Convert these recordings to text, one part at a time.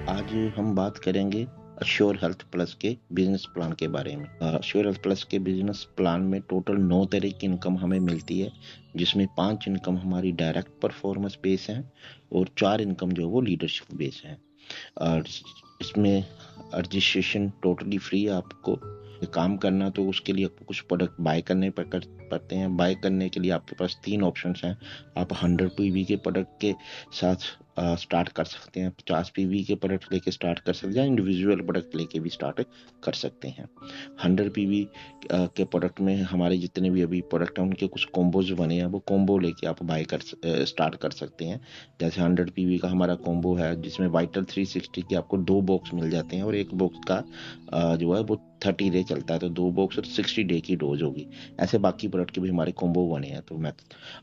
आज हम बात करेंगे अश्योर हेल्थ प्लस के बिजनेस प्लान के बारे में। अश्योर हेल्थ प्लस के बिजनेस प्लान में टोटल 9 तरह की इनकम हमें मिलती है, जिसमें 5 इनकम हमारी डायरेक्ट परफॉर्मेंस बेस है और 4 इनकम जो है वो लीडरशिप बेस है। और इसमें रजिस्ट्रेशन टोटली फ्री है। आपको काम करना तो उसके लिए आपको कुछ प्रोडक्ट बाय करने पड़ते हैं। बाय करने के लिए आपके पास 3 ऑप्शंस हैं। आप 100 पीवी के प्रोडक्ट के साथ स्टार्ट कर सकते हैं, 50 पीवी के प्रोडक्ट लेके स्टार्ट कर सकते हैं, इंडिविजुअल प्रोडक्ट लेके भी स्टार्ट कर सकते हैं। 100 पीवी के प्रोडक्ट में हमारे जितने भी अभी प्रोडक्ट हैं उनके कुछ कॉम्बोज बने हैं, वो कॉम्बो लेके आप बाय कर स्टार्ट कर सकते हैं। जैसे 100 पीवी का हमारा कॉम्बो है जिसमें वाइटल 360 के आपको 2 बॉक्स मिल जाते हैं और एक बॉक्स का जो है वो 30 डे चलता है, तो 2 बॉक्स और 60 डे की डोज होगी। ऐसे बाकी प्रोडक्ट के भी हमारे कॉम्बो बने हैं, तो मैं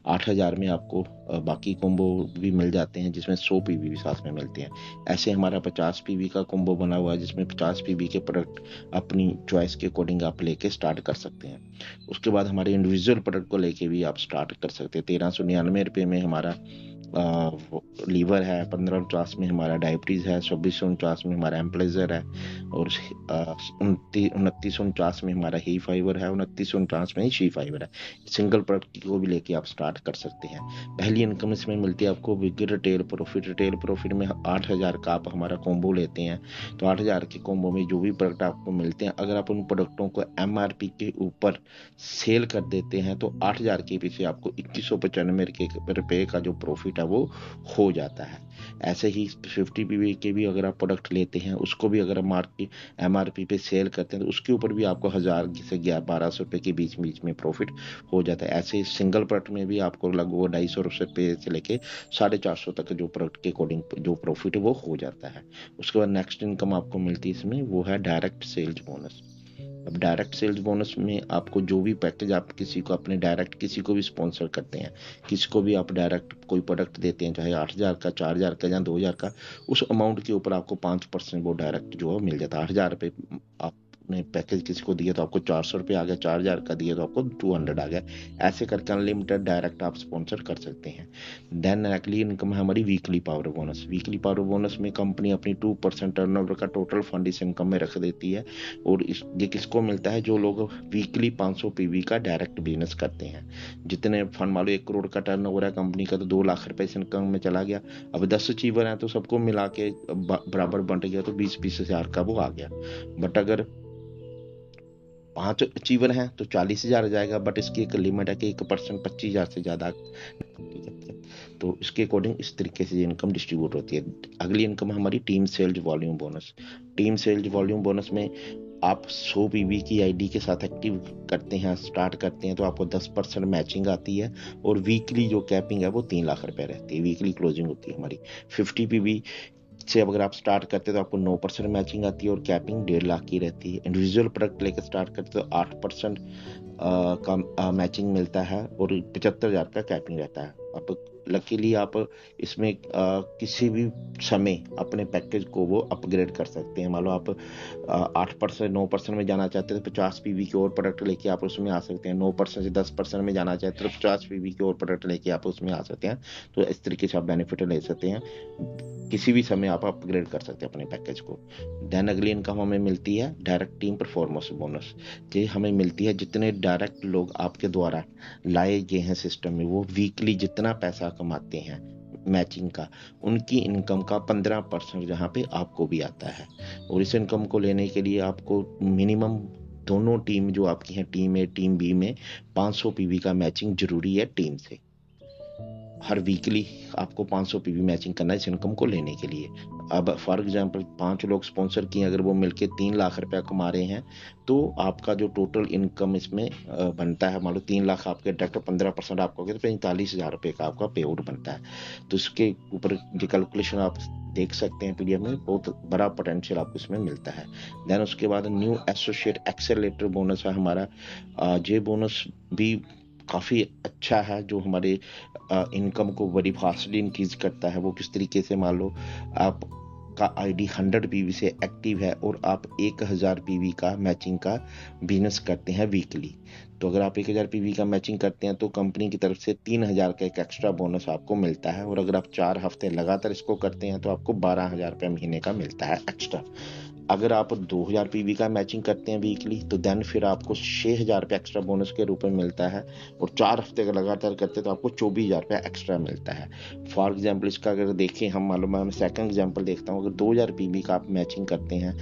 8,000 में आपको बाकी कॉम्बो भी मिल जाते हैं जिसमें 100 पीवी भी साथ में मिलते हैं। ऐसे हमारा 50 पीवी का कॉम्बो बना हुआ है जिसमें 50 पीवी के प्रोडक्ट अपनी चॉइस के अकॉर्डिंग आप लेके स्टार्ट कर सकते हैं। उसके बाद हमारे इंडिविजुअल प्रोडक्ट को लेके भी आप स्टार्ट कर सकते हैं। 1399 में हमारा लीवर है, 1549 में हमारा डायबिटीज है, 2649 में हमारा एम्प्लेजर है और 2949 में हमारा ही फाइबर है, 2949 में ही शी फाइबर है। सिंगल प्रोडक्ट को भी लेके आप स्टार्ट कर सकते हैं। पहली इनकम इसमें मिलती है आपको big retail profit. Retail profit में 8,000 का आप हमारा कॉम्बो लेते हैं, तो 8,000 के कॉम्बो में जो भी प्रोडक्ट आपको मिलते हैं, अगर आप उन प्रोडक्टों को एमआरपी के ऊपर सेल कर देते हैं तो 8,000 के पीछे आपको 2195 रुपए का जो प्रॉफिट है वो हो जाता है। ऐसे ही 50 पीवी के भी अगर आप प्रोडक्ट लेते हैं, उसको भी अगर एमआरपी पे सेल करते हैं तो उसके ऊपर भी आपको 1,000 से 1,200 रुपए के बीच बीच में प्रॉफिट हो जाता है। ऐसे सिंगल प्रोडक्ट में भी आपको लगभग 250 रुपए से लेके 450 तक जो प्रोडक्ट के अकॉर्डिंग जो प्रॉफिट है वो हो जाता है। उसके बाद नेक्स्ट इनकम आपको मिलती है इसमें, वो है डायरेक्ट सेल्स बोनस। अब डायरेक्ट सेल्स बोनस में आपको जो भी पैकेज आप किसी को अपने डायरेक्ट किसी को भी स्पॉन्सर करते हैं, किसी को भी आप डायरेक्ट कोई प्रोडक्ट देते हैं, चाहे 8,000 का, 4,000 का या 2,000 का, उस अमाउंट के ऊपर आपको 5% वो डायरेक्ट जो है मिल जाता है। 8,000 रुपये आपने पैकेज किसी को दिया तो आपको 400 रुपये आ गया, 4,000 का दिया तो आपको 200 आ गया। ऐसे करके अनलिमिटेड डायरेक्ट आप स्पॉन्सर कर सकते हैं। देन अगली इनकम है हमारी weekly power bonus. Weekly power bonus में कंपनी अपनी 2% टर्नओवर का टोटल फंड इस इनकम में रख देती है और ये किसको मिलता है? जो लोग वीकली 500 पीवी का डायरेक्ट बिजनेस करते हैं। जितने फंड, मान लो 1 करोड़ का टर्नओवर है कंपनी का, तो 2 लाख रुपए इस इनकम में चला गया। अब 10 अचीवर हैं तो सबको मिला के बराबर बंट गया, तो 20-20 हजार का वो आ गया। बट अगर 5 अचीवर हैं तो 40,000 जाएगा, बट इसकी एक लिमिट है कि 1% 25,000 से ज्यादा। तो इसके अकॉर्डिंग इस तरीके से इनकम डिस्ट्रीब्यूट होती है। अगली इनकम हमारी team sales volume bonus. Team sales volume bonus में आप 100 पीवी की आईडी के साथ एक्टिव करते हैं, स्टार्ट करते हैं, तो आपको 10% मैचिंग आती है और वीकली जो कैपिंग है वो 3 लाख रुपए रहती है, वीकली क्लोजिंग होती है हमारी। 50 पीवी से अगर आप स्टार्ट करते हैं तो आपको 9% मैचिंग आती है और कैपिंग 1.5 लाख की रहती है। इंडिविजुअल प्रोडक्ट लेकर स्टार्ट करते तो 8% का मैचिंग मिलता है और 75,000 का कैपिंग रहता है। अब लकीली आप इसमें किसी भी समय अपने पैकेज को वो अपग्रेड कर सकते हैं। मान लो आप 8% 9% में जाना चाहते हैं तो 50 पीवी के और प्रोडक्ट लेके आप उसमें आ सकते हैं। 9% से 10% में जाना चाहते हैं तो 50 पीवी के और प्रोडक्ट लेके आप उसमें आ सकते हैं। तो इस तरीके से आप बेनिफिट ले सकते हैं, किसी भी समय आप अपग्रेड कर सकते हैं अपने पैकेज को। देन अगली इनकम हमें मिलती है डायरेक्ट टीम परफॉर्मेंस बोनस। ये हमें मिलती है जितने डायरेक्ट लोग आपके द्वारा लाए गए हैं सिस्टम में, वो वीकली जितना पैसा कमाते हैं मैचिंग का, उनकी इनकम का 15% जहाँ पे आपको भी आता है। और इस इनकम को लेने के लिए आपको मिनिमम दोनों टीम जो आपकी हैं, टीम ए टीम बी में 500 पीवी का मैचिंग जरूरी है टीम से। हर वीकली आपको 500 पीवी मैचिंग करना है इस इनकम को लेने के लिए। अब फॉर एग्जांपल 5 लोग स्पॉन्सर किए, अगर वो मिलके 3 लाख रुपया कमा रहे हैं तो आपका जो टोटल इनकम इसमें बनता है, मान लो 3 लाख आपके डायरेक्ट, 15% आपका हो गया तो 45,000 रुपये का आपका पे आउट बनता है। तो इसके ऊपर ये कैलकुलेशन आप देख सकते हैं पीडीएफ में, बहुत बड़ा पोटेंशियल आपको इसमें मिलता है। देन उसके बाद न्यू एसोसिएट एक्सेलरेटर बोनस है हमारा। ये बोनस भी काफ़ी अच्छा है, जो हमारे इनकम को बड़ी फास्टली इंक्रीज करता है। वो किस तरीके से, मान लो आप का आईडी 100 पीवी से एक्टिव है और आप 1000 पीवी का मैचिंग का बिजनेस करते हैं वीकली, तो अगर आप 1000 पीवी का मैचिंग करते हैं तो कंपनी की तरफ से 3000 का एक एक्स्ट्रा बोनस आपको मिलता है। और अगर आप 4 हफ्ते लगातार इसको करते हैं तो आपको 12000 रुपये महीने का मिलता है एक्स्ट्रा। अगर आप 2000 पीवी का मैचिंग करते हैं वीकली तो देन फिर आपको 6000 रुपये एक्स्ट्रा बोनस के रूप में मिलता है। और 4 हफ्ते अगर लगातार करते हैं तो आपको 24000 रुपये एक्स्ट्रा मिलता है। फॉर एग्जाम्पल इसका अगर देखें हम, मालूम है, मैं सेकंड एग्जाम्पल देखता हूँ। अगर 2000 पीवी का आप मैचिंग करते हैं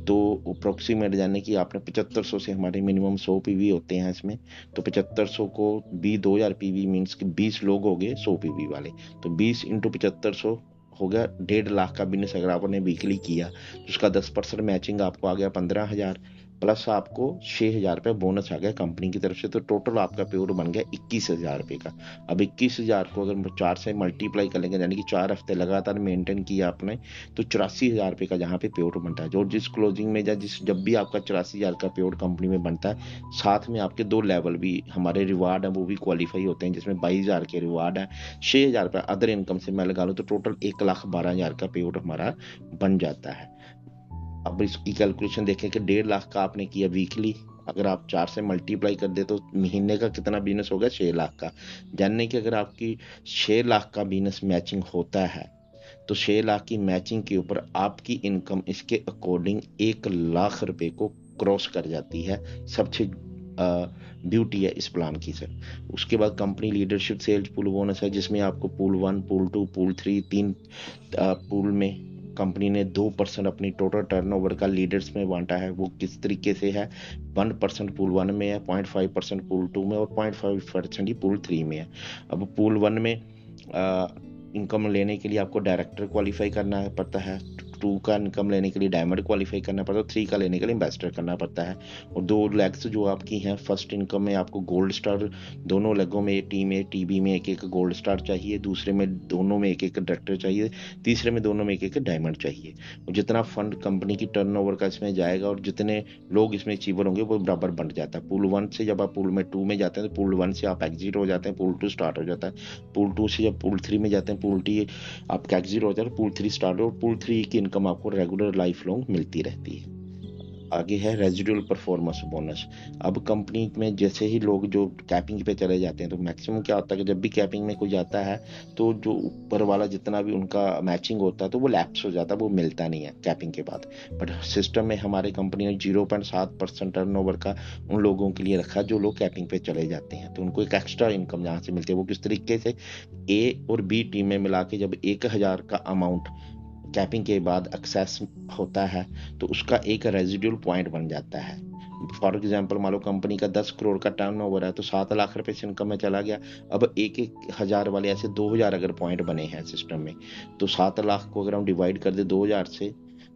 तो अप्रोक्सीमेट यानी कि आपने 7500 से, हमारे मिनिमम 100 पीवी होते हैं इसमें, तो 7500 को भी 2000 पीवी मीन्स कि 20 लोग हो गए 100 पीवी वाले, तो 20 इंटू 7500 हो गया 1.5 लाख का बिजनेस। अगर आपने वीकली किया तो उसका 10% मैचिंग आपको आ गया 15000, प्लस आपको 6000 रुपये बोनस आ गया कंपनी की तरफ से, तो टोटल आपका पेड बन गया 21000 रुपये का। अब 21000 को अगर 4 से मल्टीप्लाई कर लेंगे, यानी कि 4 हफ्ते लगातार मेंटेन किया आपने, तो 84,000 रुपये का जहाँ पे पेड बनता है। जो जिस क्लोजिंग में जब भी आपका 84,000 का पेड कंपनी में बनता है, साथ में आपके 2 लेवल भी हमारे रिवार्ड है वो भी क्वालिफाई होते हैं, जिसमें 22,000 के रिवार्ड है, 6000 रुपये अदर इनकम से मैं लगा लूँ तो टोटल 1,12,000 का पेड हमारा बन जाता है। अब इसकी कैलकुलेशन देखें कि 1.5 लाख का आपने किया वीकली, अगर आप 4 से मल्टीप्लाई कर दे तो महीने का कितना बिजनेस होगा 6 लाख का। जानने कि अगर आपकी 6 लाख का बिजनेस मैचिंग होता है तो 6 लाख की मैचिंग के ऊपर आपकी इनकम इसके अकॉर्डिंग 1 लाख रुपए को क्रॉस कर जाती है। सबसे ब्यूटी है इस प्लान की सर। उसके बाद company leadership sales pool bonus है, जिसमें आपको पूल 1, पूल 2, पूल 3, 3 पूल में कंपनी ने 2% अपनी टोटल टर्नओवर का लीडर्स में बांटा है। वो किस तरीके से है, 1% पूल 1 में है, 0.5% पूल 2 में और 0.5% ही पूल 3 में है। अब पूल 1 में इनकम लेने के लिए आपको डायरेक्टर क्वालिफाई करना पड़ता है, 2 का इनकम लेने के लिए डायमंड क्वालिफाई करना पड़ता है, 3 का लेने के लिए इन्वेस्टर करना पड़ता है। और 2 लेग्स जो आपकी हैं, फर्स्ट इनकम में आपको गोल्ड स्टार, दोनों लेगों में टीम ए टीबी में एक गोल्ड स्टार चाहिए, दूसरे में दोनों में एक डायरेक्टर चाहिए, तीसरे में दोनों में एक डायमंड चाहिए। और जितना फंड कंपनी की टर्नओवर का इसमें जाएगा और जितने लोग इसमें अचीवर होंगे वो बराबर बंट जाता है। पूल 1 से जब आप पूल में 2 में जाते हैं तो पूल 1 से आप एग्जिट हो जाते हैं, पूल 2 स्टार्ट हो जाता है। पूल 2 से जब पूल 3 में जाते हैं, पूल 3 आपका एग्जिट हो जाता है, पूल 3 स्टार्ट हो, पूल 3 की इनकम आपको रेगुलर लाइफ लॉन्ग मिलती रहती है। आगे है रेजिडुअल परफॉर्मेंस बोनस। अब कंपनी में जैसे ही लोग जो कैपिंग पे चले जाते हैं तो मैक्सिमम क्या होता है कि जब भी कैपिंग में कोई जाता है तो जो ऊपर वाला जितना भी उनका मैचिंग होता है तो वो लैप्स हो जाता है, वो मिलता नहीं है कैपिंग के बाद। बट सिस्टम में हमारी कंपनी ने 0.7% टर्नओवर का उन लोगों के लिए रखा जो लोग कैपिंग पे चले जाते हैं, तो उनको एक एक्स्ट्रा इनकम जहाँ से मिलती है। वो किस तरीके से, ए और बी टीम में मिला के जब 1000 का अमाउंट कैपिंग के बाद एक्सेस होता है तो उसका एक रेजिडुअल पॉइंट बन जाता है। फॉर एग्जाम्पल मान लो कंपनी का 10 करोड़ का टर्नओवर है तो 7 लाख रुपए से इनकम में चला गया। अब 1,000 वाले ऐसे 2000 अगर पॉइंट बने हैं सिस्टम में, तो 7 लाख को अगर हम डिवाइड कर दे 2000 से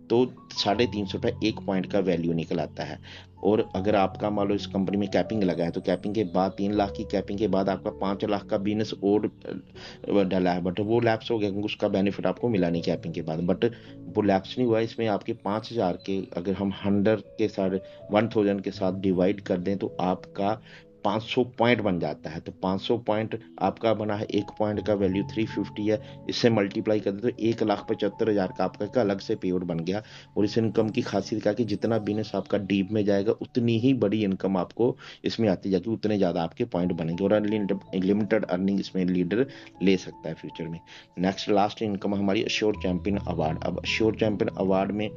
तो 350 रुपये एक पॉइंट का वैल्यू निकल आता है। और अगर आपका मान लो इस कंपनी में कैपिंग लगा है तो कैपिंग के बाद 3 लाख की कैपिंग के बाद आपका 5 लाख का बिजनेस और डाला है, बट वो लैप्स हो गया क्योंकि उसका बेनिफिट आपको मिला नहीं कैपिंग के बाद। बट वो लैप्स नहीं हुआ, इसमें आपके 5000 के अगर हम 100 के साथ 1000 के साथ डिवाइड कर दें तो आपका 500 पॉइंट बन जाता है। तो 500 पॉइंट आपका बना है, एक पॉइंट का वैल्यू 350 है, इससे मल्टीप्लाई कर दे तो 1,75,000 का आपका एक अलग से पेड बन गया। और इस इनकम की खासियत क्या कि जितना बिजनेस आपका डीप में जाएगा उतनी ही बड़ी इनकम आपको इसमें आती जाएगी, उतने ज़्यादा आपके पॉइंट बनेंगे और लिमिटेड अर्निंग इसमें लीडर ले सकता है फ्यूचर में। नेक्स्ट लास्ट इनकम हमारी अश्योर चैंपियन अवार्ड। अब अश्योर चैंपियन अवार्ड में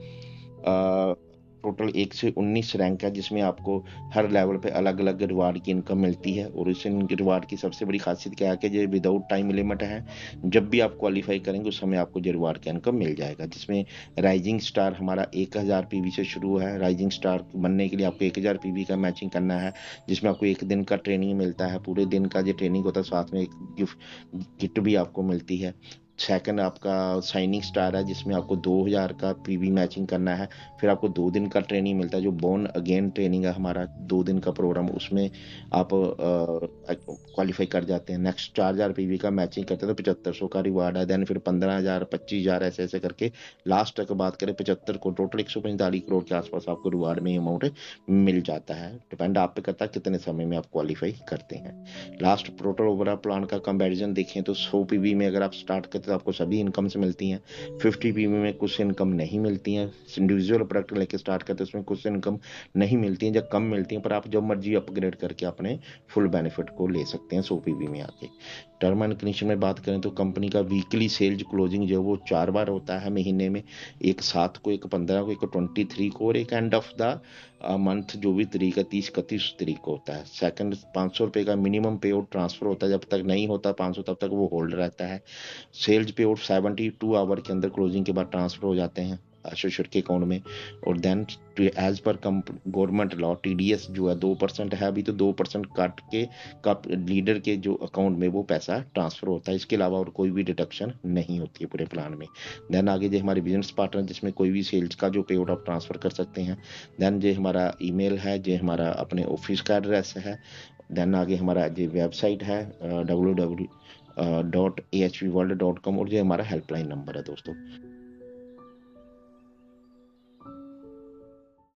टोटल 1 से 19 रैंक है, जिसमें आपको हर लेवल पे अलग अलग रिवार्ड की इनकम मिलती है। और इस रिवार्ड की सबसे बड़ी खासियत क्या है कि ये विदाउट टाइम लिमिट है, जब भी आप क्वालिफाई करेंगे उस समय आपको ये रिवार्ड का इनकम मिल जाएगा। जिसमें राइजिंग स्टार हमारा 1000 पीवी से शुरू है। राइजिंग स्टार बनने के लिए आपको 1000 पीवी का मैचिंग करना है, जिसमें आपको 1 दिन का ट्रेनिंग मिलता है, पूरे दिन का जो ट्रेनिंग होता है, साथ में एक गिफ्ट किट भी आपको मिलती है। सेकंड आपका साइनिंग स्टार है, जिसमें आपको 2000 का पीवी मैचिंग करना है, फिर आपको 2 दिन का ट्रेनिंग मिलता है जो बोर्न अगेन ट्रेनिंग है हमारा, 2 दिन का प्रोग्राम, उसमें आप क्वालिफाई कर जाते हैं। नेक्स्ट 4000 पीवी का मैचिंग करते हैं तो 7500 का रिवार्ड है। देन फिर 15000, 25000 ऐसे ऐसे करके लास्ट तक बात करें 75 को टोटल 145 करोड़ के आसपास आपको रिवार्ड में अमाउंट मिल जाता है। डिपेंड आप पे करता है कितने समय में आप क्वालिफाई करते हैं। लास्ट टोटल ओवरऑल प्लान का कंपैरिजन देखें तो 100 पीवी में अगर आप स्टार्ट करते करते हैं तो आपको सभी इनकम से मिलती हैं। 50 पीवी में कुछ इनकम नहीं मिलती हैं। इंडिविजुअल प्रोडक्ट लेके स्टार्ट करते हैं उसमें कुछ इनकम नहीं मिलती हैं, जब कम मिलती हैं, पर आप जब मर्जी अपग्रेड करके अपने फुल बेनिफिट को ले सकते हैं 100 पीवी में आके। टर्म एंड कंडीशन में बात करें तो कंपनी का वीकली सेल्स क्लोजिंग जो है वो 4 बार होता है महीने में, एक 7 को, एक 15 को, एक 23 को, और एक एंड ऑफ द मंथ जो भी तारीख है 30-31 को होता है। सेकंड, 500 रुपये का मिनिमम पे आउट ट्रांसफर होता है, जब तक नहीं होता 500 तब तक वो होल्ड रहता है। सेल्स पे आउट 72 आवर के अंदर क्लोजिंग के बाद ट्रांसफर हो जाते हैं एसोसिएट के अकाउंट में। और then as per government law TDS जो है 2% है अभी, तो 2% काट के लीडर के जो अकाउंट में वो पैसा ट्रांसफर होता है। इसके अलावा और कोई भी डिडक्शन नहीं होती है पूरे प्लान में। देन आगे जो हमारे बिजनेस पार्टनर जिसमें कोई भी सेल्स का जो पे आउट आप ट्रांसफर कर सकते हैं। देन जो हमारा ईमेल है, जो हमारा अपने ऑफिस का एड्रेस है। देन आगे हमारा जो वेबसाइट है www.ahpworld.com, और जो हमारा हेल्पलाइन नंबर है दोस्तों।